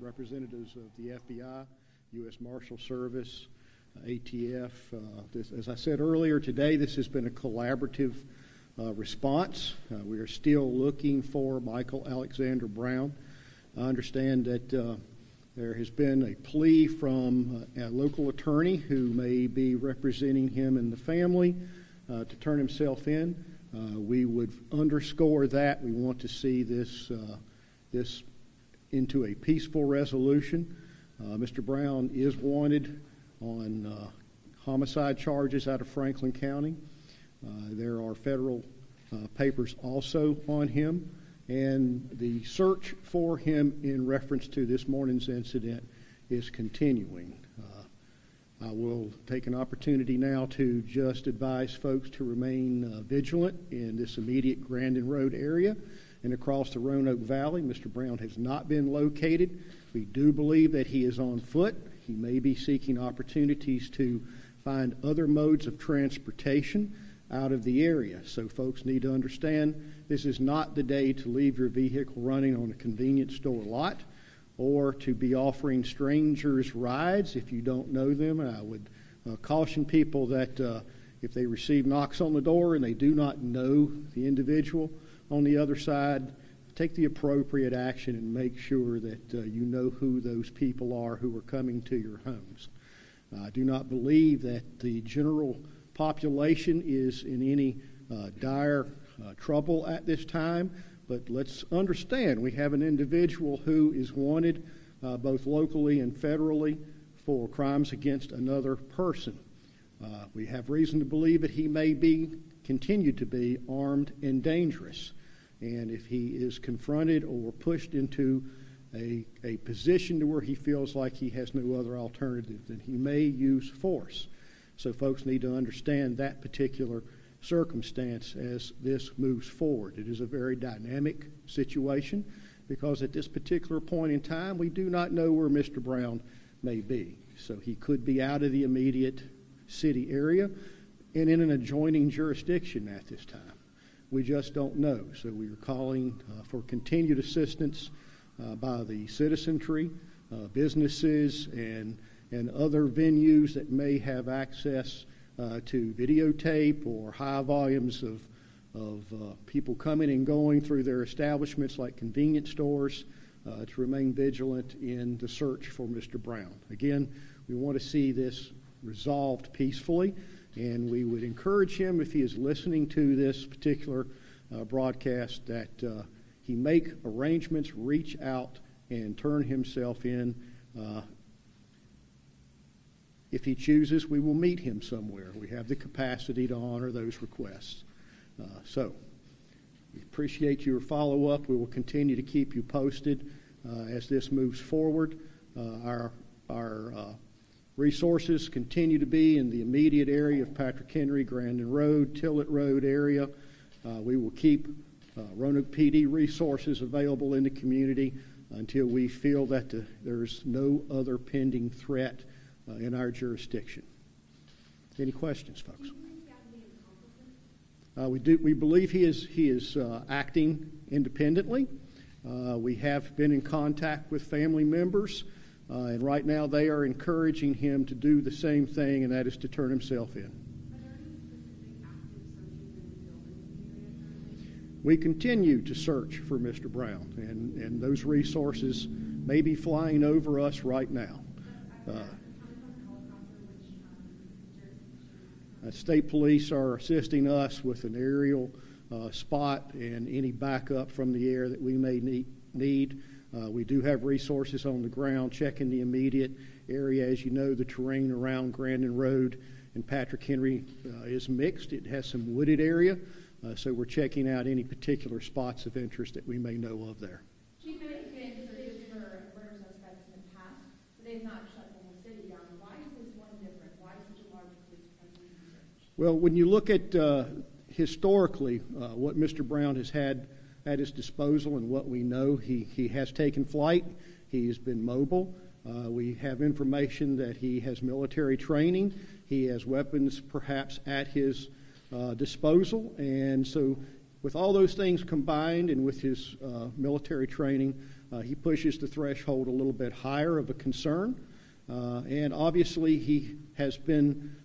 representatives of the FBI, U.S. Marshal Service, ATF. As I said earlier today, this has been a collaborative response. We are still looking for Michael Alexander Brown. I understand that there has been a plea from a local attorney who may be representing him and the family to turn himself in. We would underscore that. We want to see this into a peaceful resolution. Mr. Brown is wanted on homicide charges out of Franklin County. There are federal papers also on him, and the search for him in reference to this morning's incident is continuing. I will take an opportunity now to just advise folks to remain vigilant in this immediate Grandin Road area and across the Roanoke Valley. Mr. Brown has not been located. We do believe that he is on foot. He may be seeking opportunities to find other modes of transportation out of the area. So folks need to understand this is not the day to leave your vehicle running on a convenience store lot or to be offering strangers rides if you don't know them. I would caution people that if they receive knocks on the door and they do not know the individual on the other side, take the appropriate action and make sure that you know who those people are who are coming to your homes. I do not believe that the general population is in any dire trouble at this time, but let's understand we have an individual who is wanted both locally and federally for crimes against another person. We have reason to believe that he may continue to be armed and dangerous. And if he is confronted or pushed into a position to where he feels like he has no other alternative, then he may use force. So folks need to understand that particular circumstance as this moves forward. It is a very dynamic situation because at this particular point in time, we do not know where Mr. Brown may be. So he could be out of the immediate city area and in an adjoining jurisdiction at this time. We just don't know. So we are calling for continued assistance by the citizenry, businesses, and other venues that may have access to videotape or high volumes of people coming and going through their establishments like convenience stores to remain vigilant in the search for Mr. Brown. Again, we want to see this resolved peacefully, and we would encourage him, if he is listening to this particular broadcast, that he make arrangements, reach out, and turn himself in. If he chooses, we will meet him somewhere. We have the capacity to honor those requests. So we appreciate your follow-up. We will continue to keep you posted as this moves forward. Our resources continue to be in the immediate area of Patrick Henry, Grandin Road, Tillett Road area. We will keep Roanoke PD resources available in the community until we feel that there's no other pending threat in our jurisdiction. Any questions, folks? We believe he is acting independently. We have been in contact with family members, and right now they are encouraging him to do the same thing, and that is to turn himself in. Are there any specific active searches in the building? We continue to search for Mr. Brown, and those resources may be flying over us right now. State police are assisting us with an aerial spot and any backup from the air that we may need. We do have resources on the ground checking the immediate area. As you know, the terrain around Grandin Road and Patrick Henry is mixed. It has some wooded area, so we're checking out any particular spots of interest that we may know of there. Chief, there have been searches for murder suspects in the past, but they've not shut the whole city down. Why is this one different? Why such a large police presence in search? Well, when you look at historically what Mr. Brown has had at his disposal and what we know, he has taken flight. He has been mobile. We have information that he has military training. He has weapons perhaps at his disposal. And so with all those things combined and with his military training, he pushes the threshold a little bit higher of a concern. And obviously, he has been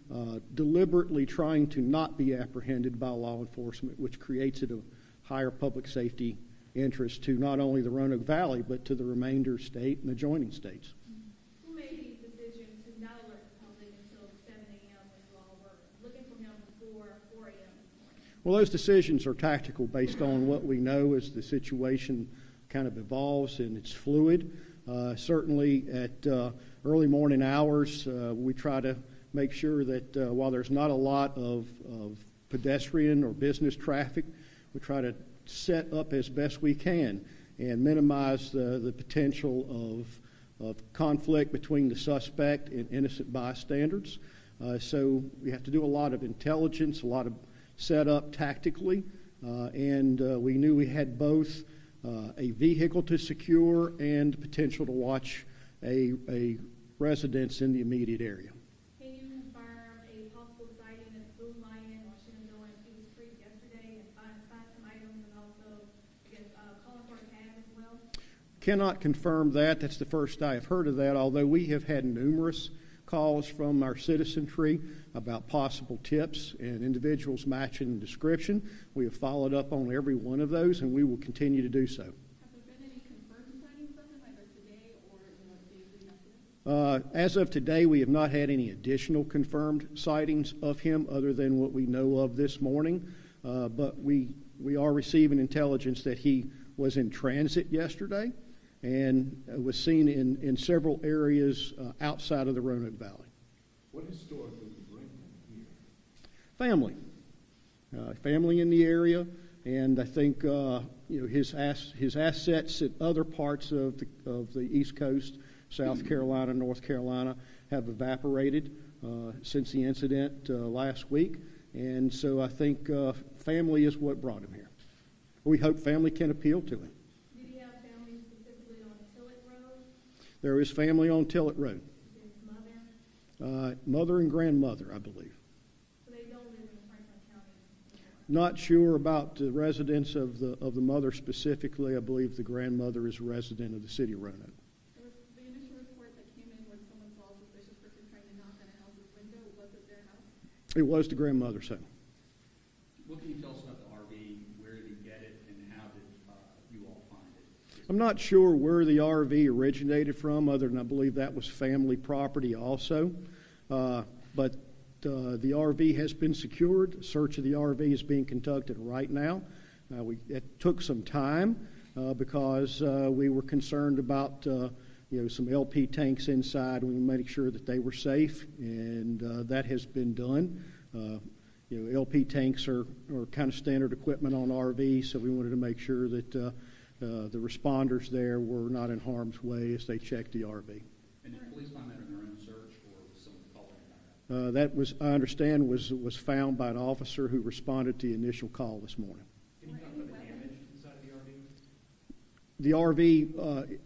deliberately trying to not be apprehended by law enforcement, which creates a higher public safety interest to not only the Roanoke Valley, but to the remainder state and adjoining states. Who made these decisions to not alert the public until 7 a.m. when you all were looking for him before 4 a.m. this morning? Well, those decisions are tactical based on what we know as the situation kind of evolves and it's fluid. Certainly at early morning hours, we try to make sure that while there's not a lot of pedestrian or business traffic, we try to set up as best we can and minimize the potential of conflict between the suspect and innocent bystanders. So we have to do a lot of intelligence, a lot of setup tactically, and we knew we had both a vehicle to secure and potential to watch a residence in the immediate area. Can you confirm a possible sighting of the blue lion or Shenandoah and Peters Creek yesterday and find some items and also, I guess, calling for a cab as well? Cannot confirm that. That's the first I have heard of that, although we have had numerous calls from our citizenry about possible tips and individuals matching the description. We have followed up on every one of those, and we will continue to do so. Have there been any confirmed sightings of him either today or in the days leading up to this? As of today, we have not had any additional confirmed sightings of him other than what we know of this morning, but we are receiving intelligence that he was in transit yesterday and was seen in several areas outside of the Roanoke Valley. What historically would bring him here? Family. Family in the area, and I think his assets at other parts of the East Coast, South Carolina, North Carolina, have evaporated since the incident last week, and so I think family is what brought him here. We hope family can appeal to him. There is family on Tillett Road. His mother? Mother and grandmother, I believe. So they don't live in Franklin County? Not sure about the residence of the mother specifically. I believe the grandmother is a resident of the city of Roanoke. There was the initial report that came in when someone saw a suspicious person trying to knock on a house's window. Was it their house? It was the grandmother's home. What can you tell us about the RV? Where did he get it, and how did you all find it? I'm not sure where the RV originated from, other than I believe that was family property also. But the RV has been secured. A search of the RV is being conducted right now. It took some time because we were concerned about some LP tanks inside. We made sure that they were safe, and that has been done. LP tanks are kind of standard equipment on RVs, so we wanted to make sure that the responders there were not in harm's way as they checked the RV. And did police find that in their own search, or was someone calling about that? That was, I understand, was found by an officer who responded to the initial call this morning. Can you talk about the damage inside of the RV? The RV,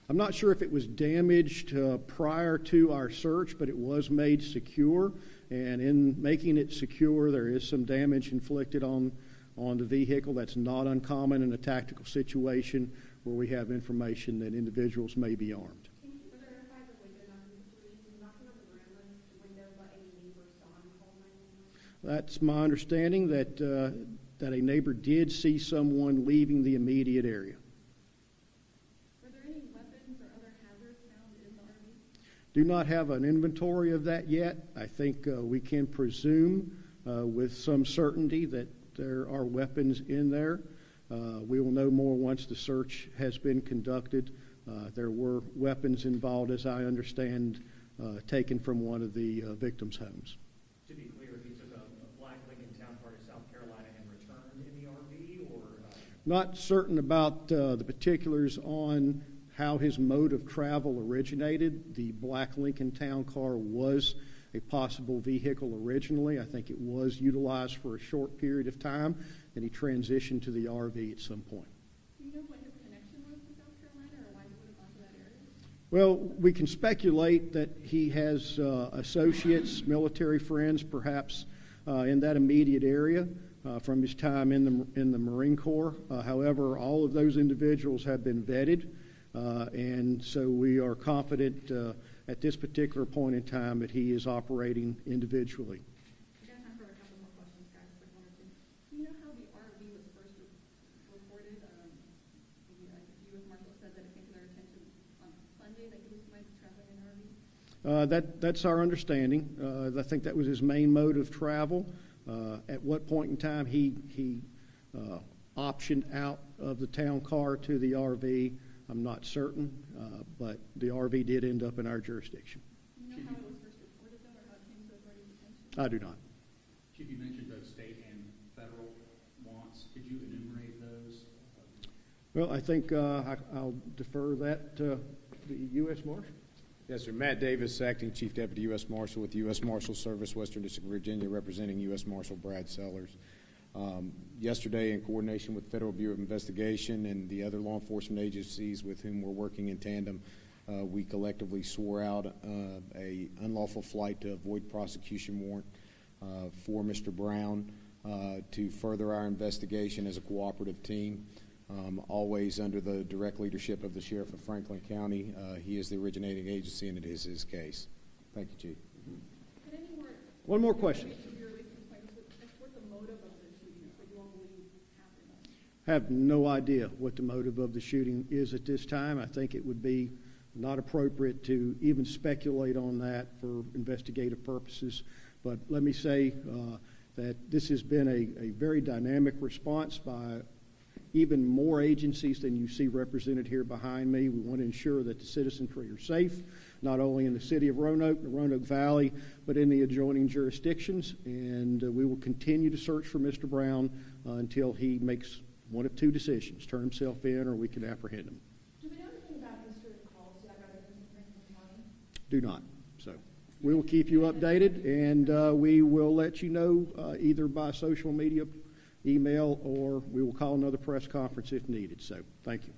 I'm not sure if it was damaged prior to our search, but it was made secure. And in making it secure, there is some damage inflicted on the vehicle. That's not uncommon in a tactical situation where we have information that individuals may be armed. Were there signs of window knocking situations, knocking on the grandma's window, but any neighbors saw him call 911? That's my understanding that a neighbor did see someone leaving the immediate area. Were there any weapons or other hazards found in the RV? Do not have an inventory of that yet. I think we can presume with some certainty that there are weapons in there. We will know more once the search has been conducted. There were weapons involved, as I understand, taken from one of the victims' homes. To be clear, he took a black Lincoln Town Car to South Carolina and returned in the RV, or? Not certain about the particulars on how his mode of travel originated. The black Lincoln Town Car was a possible vehicle originally. I think it was utilized for a short period of time, and he transitioned to the RV at some point. Do you know what his connection was to South Carolina, or why he would have gone to that area? Well, we can speculate that he has associates, military friends, perhaps, in that immediate area. from his time in the Marine Corps. However, all of those individuals have been vetted, and so we are confident at this particular point in time that he is operating individually. We got time for a couple more questions, guys, like one or two. Do you know how the RV was first reported? The U.S. Marshal said that it came to their attention on Sunday that he might be traveling in an RV. That's our understanding. I think that was his main mode of travel. At what point in time he optioned out of the town car to the RV, I'm not certain, but the RV did end up in our jurisdiction. Do you know how it was first reported, though, or how it came to the authorities' attention? I do not. Chief, you mentioned both state and federal wants. Could you enumerate those? Well, I think I'll defer that to the U.S. Marshal. Yes, sir. Matt Davis, Acting Chief Deputy U.S. Marshal with the U.S. Marshal Service, Western District of Virginia, representing U.S. Marshal Brad Sellers. Yesterday, in coordination with Federal Bureau of Investigation and the other law enforcement agencies with whom we're working in tandem, we collectively swore out a unlawful flight to avoid prosecution warrant for Mr. Brown to further our investigation as a cooperative team. Always under the direct leadership of the Sheriff of Franklin County. He is the originating agency, and it is his case. Thank you, Chief. Could any more? One more question. What's the motive of the shooting? What do you all believe happened? I have no idea what the motive of the shooting is at this time. I think it would be not appropriate to even speculate on that for investigative purposes. But let me say that this has been a very dynamic response by even more agencies than you see represented here behind me. We want to ensure that the citizenry are safe, not only in the city of Roanoke, the Roanoke Valley, but in the adjoining jurisdictions. And we will continue to search for Mr. Brown until he makes one of two decisions, turn himself in or we can apprehend him. Do we know anything about history of calls yet residents in Franklin County? Do not. So we will keep you updated, and we will let you know either by social media, email, or we will call another press conference if needed. So thank you.